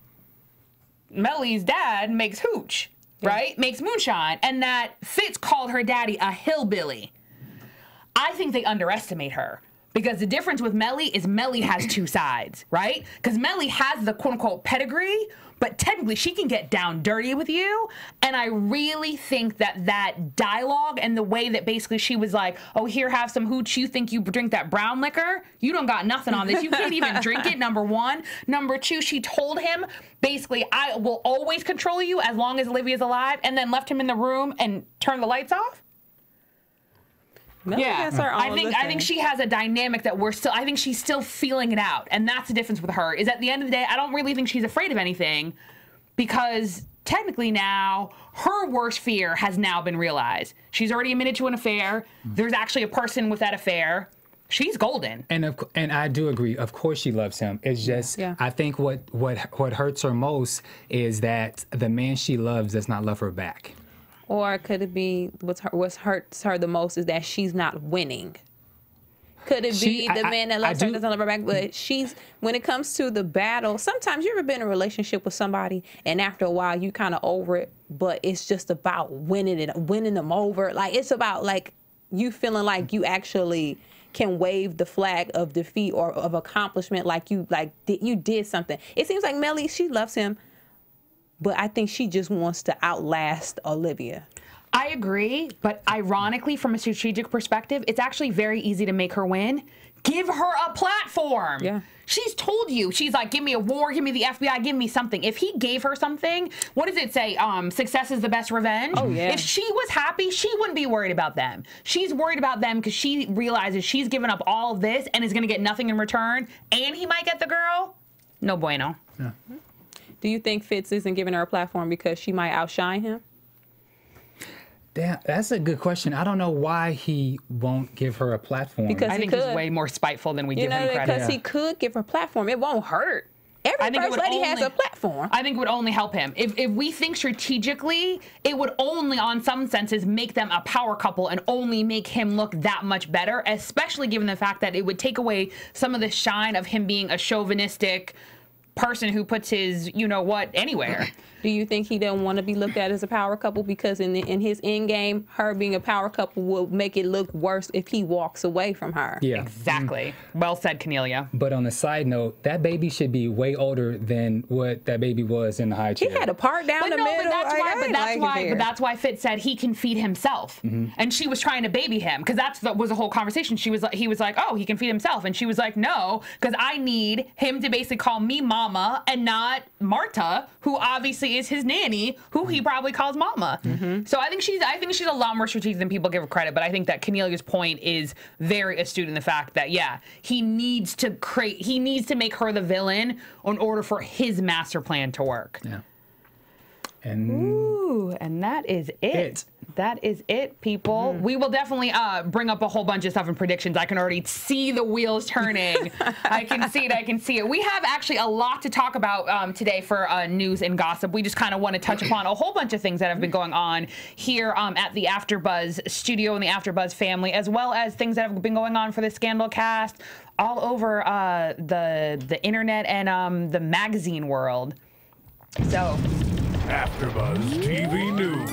Mellie's dad makes hooch, right? Makes moonshine, and that Fitz called her daddy a hillbilly. I think they underestimate her. Because the difference with Mellie is Mellie has two sides, right? Because Mellie has the quote-unquote pedigree, but technically she can get down dirty with you. And I really think that that dialogue and the way that basically she was like, oh, here, have some hooch. You think you drink that brown liquor? You don't got nothing on this. You can't even drink it, number one. Number two, she told him, basically, I will always control you as long as Olivia's alive, and then left him in the room and turned the lights off. Mellie has her own I think she has a dynamic that I think she's still feeling it out. And that's the difference with her, is at the end of the day, I don't really think she's afraid of anything, because technically now her worst fear has now been realized. She's already admitted to an affair. There's actually a person with that affair. She's golden. And I do agree. Of course she loves him. It's just, I think what hurts her most is that the man she loves does not love her back. Or could it be what hurts her the most is that she's not winning? Could it be the man that loves her doesn't love her back? But when it comes to the battle, sometimes you ever been in a relationship with somebody and after a while you kind of over it, but it's just about winning them over. Like, it's about like you feeling like you actually can wave the flag of defeat or of accomplishment, like you did something. It seems like Mellie, she loves him, but I think she just wants to outlast Olivia. I agree, but ironically, from a strategic perspective, it's actually very easy to make her win. Give her a platform. Yeah. She's told you. She's like, give me a war, give me the FBI, give me something. If he gave her something, what does it say? Success is the best revenge. Oh, yeah. If she was happy, she wouldn't be worried about them. She's worried about them because she realizes she's given up all of this and is going to get nothing in return, and he might get the girl. No bueno. Yeah. Do you think Fitz isn't giving her a platform because she might outshine him? Damn, that's a good question. I don't know why he won't give her a platform. Because I think he's way more spiteful than we give him credit. Because he could give her a platform. It won't hurt. Every first lady has a platform. I think it would only help him. If we think strategically, it would only, on some senses, make them a power couple and only make him look that much better, especially given the fact that it would take away some of the shine of him being a chauvinistic person who puts his you-know-what anywhere. Do you think he doesn't want to be looked at as a power couple because in his end game, her being a power couple will make it look worse if he walks away from her? Yeah. Exactly. Well said, Kennelia. But on a side note, that baby should be way older than what that baby was in the high chair. He had a part down the middle. But that's why Fitz said he can feed himself. And she was trying to baby him, because that was the whole conversation. He was like, oh, he can feed himself. And she was like, no, because I need him to basically call me mama and not Marta, who obviously is his nanny, who he probably calls mama. So I think she's a lot more strategic than people give her credit. But I think that Kennelia's point is very astute in the fact that he needs to make her the villain in order for his master plan to work. Yeah. And that is it. That is it, people. We will definitely bring up a whole bunch of stuff in predictions. I can already see the wheels turning. I can see it. We have actually a lot to talk about today for news and gossip. We just kind of want to touch upon a whole bunch of things that have been going on here at the AfterBuzz studio and the AfterBuzz family, as well as things that have been going on for the Scandal cast all over the internet and the magazine world. So, AfterBuzz TV News.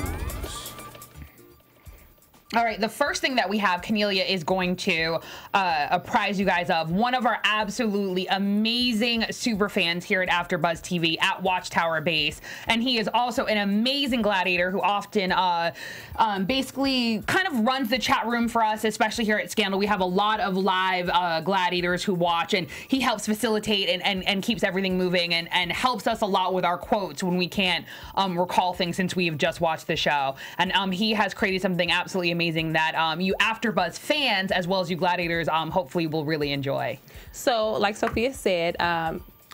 All right, the first thing that we have, Kennelia is going to apprise you guys of one of our absolutely amazing super fans here at AfterBuzz TV at Watchtower Base, and he is also an amazing gladiator who often basically kind of runs the chat room for us, especially here at Scandal. We have a lot of live gladiators who watch, and he helps facilitate and keeps everything moving and helps us a lot with our quotes when we can't recall things since we've just watched the show. And he has created something absolutely amazing that you AfterBuzz fans, as well as you gladiators, hopefully will really enjoy. So, like Sophia said,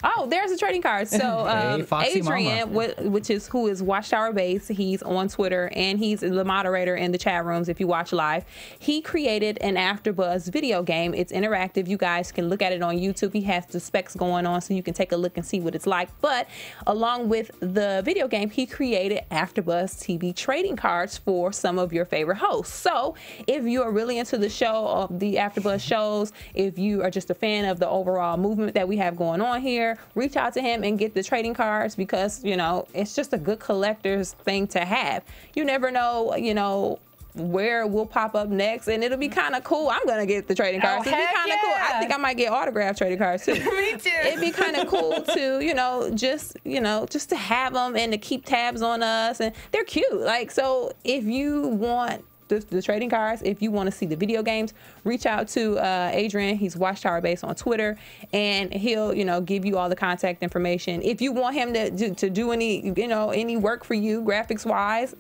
Oh, there's a trading card. So Hey, Foxy Adrian, who is Watchtower Base, he's on Twitter and he's the moderator in the chat rooms if you watch live. He created an AfterBuzz video game. It's interactive. You guys can look at it on YouTube. He has the specs going on so you can take a look and see what it's like. But along with the video game, he created AfterBuzz TV trading cards for some of your favorite hosts. So if you are really into the show, the AfterBuzz shows, if you are just a fan of the overall movement that we have going on here, reach out to him and get the trading cards because, you know, it's just a good collector's thing to have. You never know, you know, where we'll pop up next, and it'll be kind of cool. I'm gonna get the trading cards. It'll be kind of cool. I think I might get autographed trading cards too. Me too. It'd be kind of cool to, just to have them and to keep tabs on us, and they're cute. Like, so if you want the trading cards, if you want to see the video games, reach out to Adrian. He's Watchtower Base on Twitter, and he'll give you all the contact information. If you want him to do any work for you graphics wise,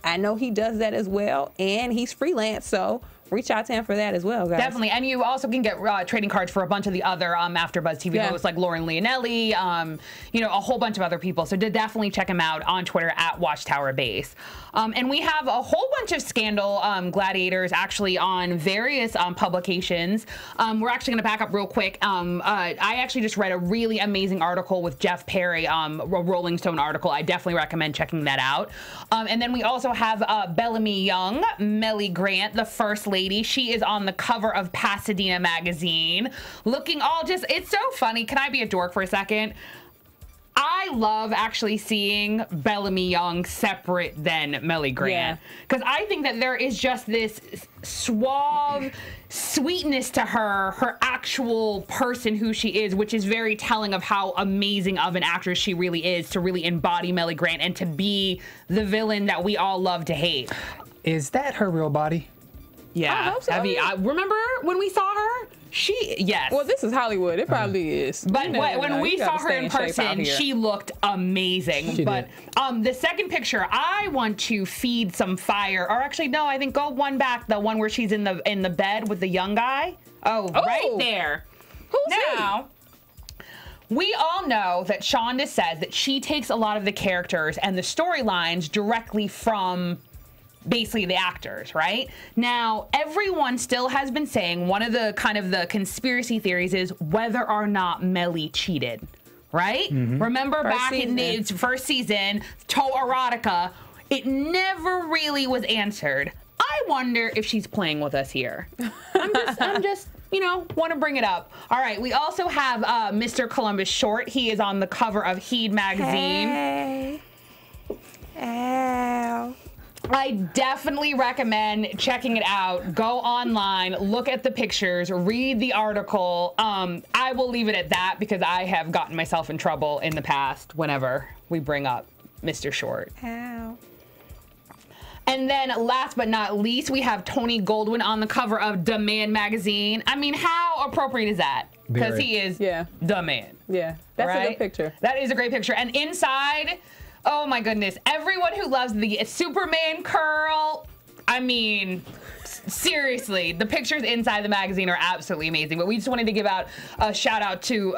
I know he does that as well, and he's freelance, so reach out to him for that as well, guys. Definitely. And you also can get trading cards for a bunch of the other AfterBuzz TV hosts like Lauren Leonelli, a whole bunch of other people. So definitely check him out on Twitter at Watchtower Base. And we have a whole bunch of Scandal gladiators actually on various publications. We're actually going to back up real quick. I actually just read a really amazing article with Jeff Perry, a Rolling Stone article. I definitely recommend checking that out. And then we also have Bellamy Young, Mellie Grant, the First Lady. She is on the cover of Pasadena magazine, looking all just, it's so funny. Can I be a dork for a second? I love actually seeing Bellamy Young separate than Mellie Grant, because I think that there is just this suave sweetness to her actual person, who she is, which is very telling of how amazing of an actress she really is, to really embody Mellie Grant and to be the villain that we all love to hate. Is that her real body? Yeah. I hope so. Remember when we saw her? Yes. Well, this is Hollywood. It probably is. But when we saw her in person, she looked amazing. The second picture, I want to feed some fire. Or actually, no, I think go one back, the one where she's in the bed with the young guy. Oh, right there. Who's now? We all know that Shonda says that she takes a lot of the characters and the storylines directly from basically the actors, right? Now, everyone still has been saying one of the kind of the conspiracy theories is whether or not Mellie cheated, right? Remember back in the first season, To Erotica, it never really was answered. I wonder if she's playing with us here. I'm just want to bring it up. All right, we also have Mr. Columbus Short. He is on the cover of Heed magazine. Hey. Ow. I definitely recommend checking it out. Go online, look at the pictures, read the article. I will leave it at that because I have gotten myself in trouble in the past whenever we bring up Mr. Short. Ow. And then last but not least, we have Tony Goldwyn on the cover of Demand magazine. I mean, how appropriate is that? Because he is the man. Yeah, that's a good picture. That is a great picture. And inside, oh my goodness, everyone who loves the Superman curl, I mean, seriously, the pictures inside the magazine are absolutely amazing. But we just wanted to give out a shout out to,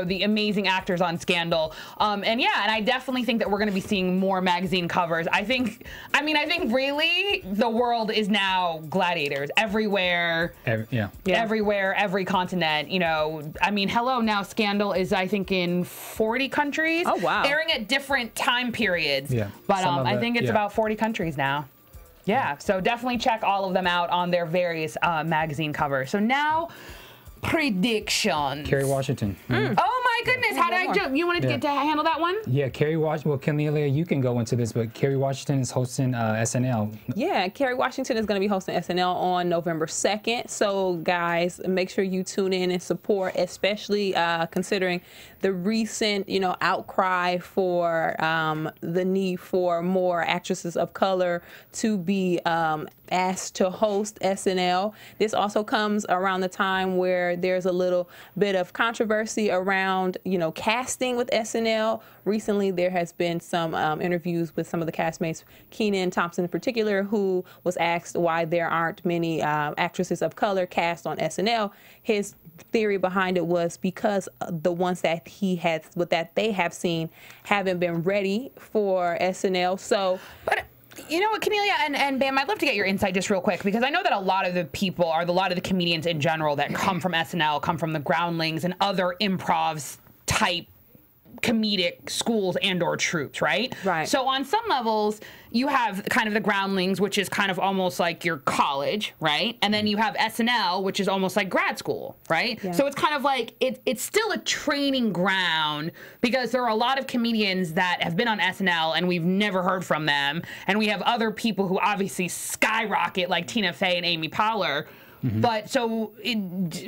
the amazing actors on Scandal. And I definitely think that we're going to be seeing more magazine covers. I think really the world is now gladiators everywhere. Everywhere, every continent. Hello, now Scandal is, I think, in 40 countries. Oh, wow. Airing at different time periods. Yeah. But I think it's about 40 countries now. Yeah, so definitely check all of them out on their various magazine covers. So now, predictions. Kerry Washington. Oh my goodness, how did I jump? You wanted to get to handle that one? Yeah, Kerry Washington. Well, Kennelia, you can go into this, but Kerry Washington is hosting SNL. Yeah, Kerry Washington is going to be hosting SNL on November 2nd. So, guys, make sure you tune in and support, especially considering the recent, outcry for the need for more actresses of color to be asked to host SNL. This also comes around the time where there's a little bit of controversy around around, you know, casting with SNL. Recently, there has been some interviews with some of the castmates, Kenan Thompson in particular, who was asked why there aren't many actresses of color cast on SNL. His theory behind it was because the ones that they have seen haven't been ready for SNL. So, but you know what, Kennelia and Bamm, I'd love to get your insight just real quick, because I know that a lot of the people, or a lot of the comedians in general that come from SNL, come from the Groundlings and other improvs type comedic schools and or troops, right? Right. So on some levels, you have kind of the Groundlings, which is kind of almost like your college, right? And then you have SNL, which is almost like grad school, right? Yeah. So it's kind of like, it's still a training ground, because there are a lot of comedians that have been on SNL and we've never heard from them. And we have other people who obviously skyrocket, like Tina Fey and Amy Poehler. But so,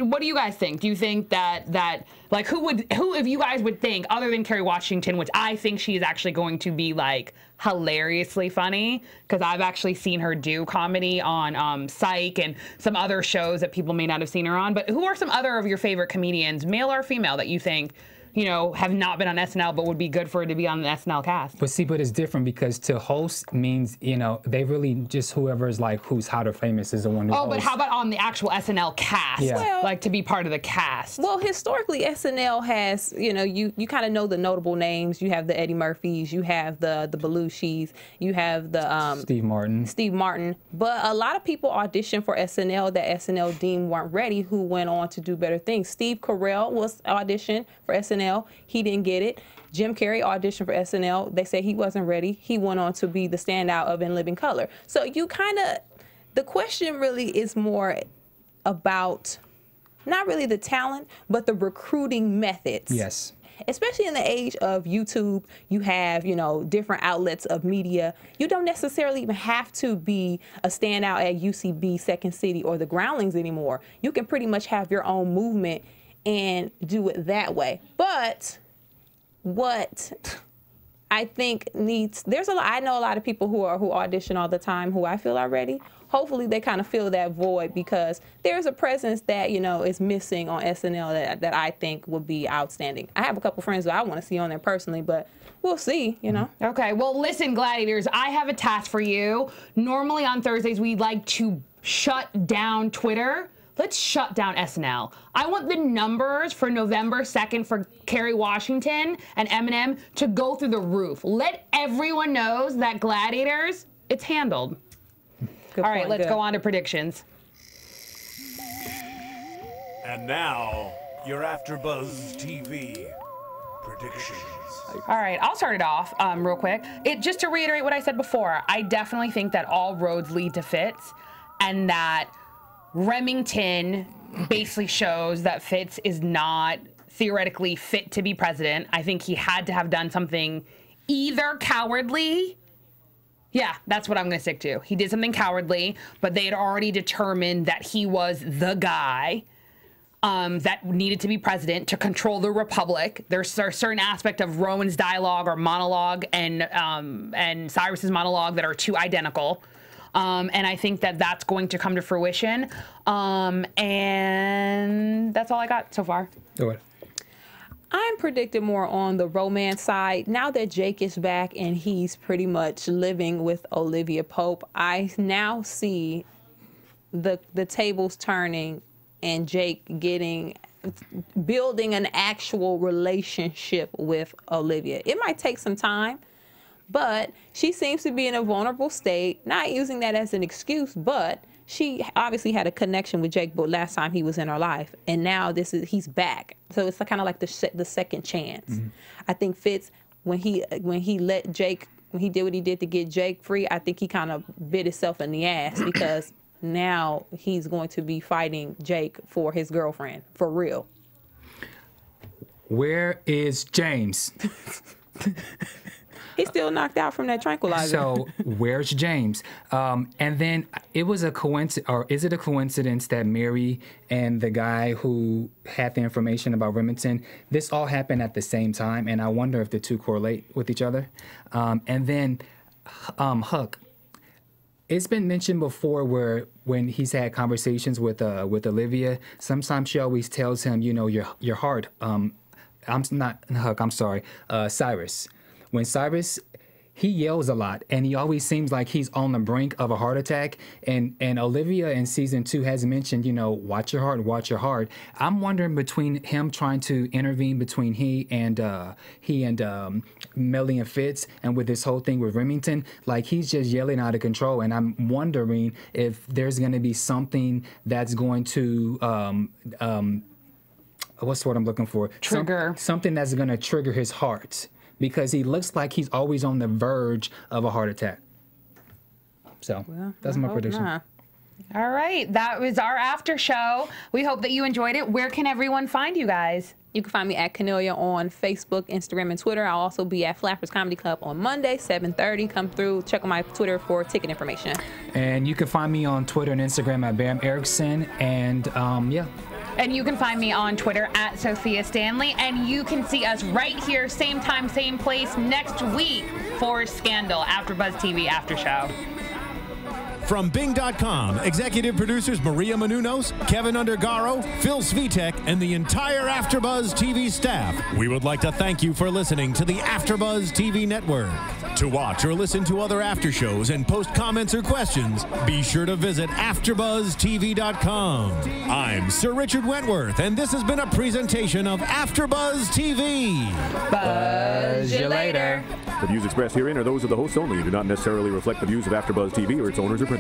what do you guys think? Do you think that like who if you guys would think, other than Kerry Washington, which I think she is actually going to be like hilariously funny, because I've actually seen her do comedy on Psych and some other shows that people may not have seen her on. But who are some other of your favorite comedians, male or female, that you think, you know, have not been on SNL but would be good for her to be on the SNL cast? But it's different, because to host means, you know, they really just whoever's like who's hot or famous is the one who hosts. But how about on the actual SNL cast? Yeah. Well, like to be part of the cast. Well, historically, SNL has, you know, you kind of know the notable names. You have the Eddie Murphys, you have the Belushis, you have the Steve Martin. But a lot of people auditioned for SNL that SNL deemed weren't ready, who went on to do better things. Steve Carell was auditioned for SNL. He didn't get it. Jim Carrey auditioned for SNL. They said he wasn't ready. He went on to be the standout of In Living Color. So you kind of, the question really is more about not really the talent, but the recruiting methods. Yes. Especially in the age of YouTube, you have, you know, different outlets of media. You don't necessarily even have to be a standout at UCB, Second City, or the Groundlings anymore. You can pretty much have your own movement and do it that way. But what I think needs, I know a lot of people who audition all the time who I feel are ready. Hopefully they kind of fill that void, because there's a presence that, you know, is missing on SNL that I think would be outstanding. I have a couple friends that I want to see on there personally, but we'll see, you know. Okay, well, listen, Gladiators, I have a task for you. Normally on Thursdays, we like to shut down Twitter. Let's shut down SNL. I want the numbers for November 2nd for Kerry Washington and Eminem to go through the roof. Let everyone know that Gladiators, it's handled. Good All right, point, let's good. go on to predictions. And now, your AfterBuzz TV predictions. All right, I'll start it off real quick. Just to reiterate what I said before, I definitely think that all roads lead to Fitz, and that Remington basically shows that Fitz is not theoretically fit to be president. I think he had to have done something either cowardly. Yeah, that's what I'm going to stick to. He did something cowardly, but they had already determined that he was the guy that needed to be president to control the republic. There's a certain aspect of Rowan's dialogue or monologue and Cyrus's monologue that are too identical. And I think that that's going to come to fruition. And that's all I got so far. Go ahead. I'm predicting more on the romance side. Now that Jake is back and he's pretty much living with Olivia Pope, I now see the tables turning and Jake building an actual relationship with Olivia. It might take some time, but she seems to be in a vulnerable state, not using that as an excuse, but she obviously had a connection with Jake last time he was in her life, and now he's back. So it's kind of like the second chance. Mm-hmm. I think Fitz, when he did what he did to get Jake free, I think he kind of bit himself in the ass, because now he's going to be fighting Jake for his girlfriend, for real. Where is James? He's still knocked out from that tranquilizer. So where's James? And then it was a coincidence, or is it a coincidence that Mary and the guy who had the information about Remington, this all happened at the same time, and I wonder if the two correlate with each other. And then Huck. It's been mentioned before where when he's had conversations with Olivia, sometimes she always tells him, you know, your heart. I'm not Huck, I'm sorry, Cyrus. When Cyrus, he yells a lot, and he always seems like he's on the brink of a heart attack. And Olivia in season 2 has mentioned, you know, watch your heart, watch your heart. I'm wondering between him trying to intervene between he and Mellie and Fitz, and with this whole thing with Remington, like he's just yelling out of control. And I'm wondering if there's going to be something that's going to what's the word I'm looking for? Trigger. Something that's going to trigger his heart. Because he looks like he's always on the verge of a heart attack. So that's my prediction. All right, that was our after show. We hope that you enjoyed it. Where can everyone find you guys? You can find me at Kennelia on Facebook, Instagram, and Twitter. I'll also be at Flappers Comedy Club on Monday, 7:30. Come through, check on my Twitter for ticket information. And you can find me on Twitter and Instagram at Bamm Ericsen. And yeah. And you can find me on Twitter at Sofia Stanley. And you can see us right here, same time, same place, next week for Scandal, AfterBuzz TV After Show. From Bing.com, executive producers Maria Menounos, Kevin Undergaro, Phil Svitek, and the entire AfterBuzz TV staff, we would like to thank you for listening to the AfterBuzz TV network. To watch or listen to other after shows and post comments or questions, be sure to visit AfterBuzzTV.com. I'm Sir Richard Wentworth, and this has been a presentation of AfterBuzz TV. Buzz you later. The views expressed herein are those of the hosts only and do not necessarily reflect the views of AfterBuzz TV or its owners or principals.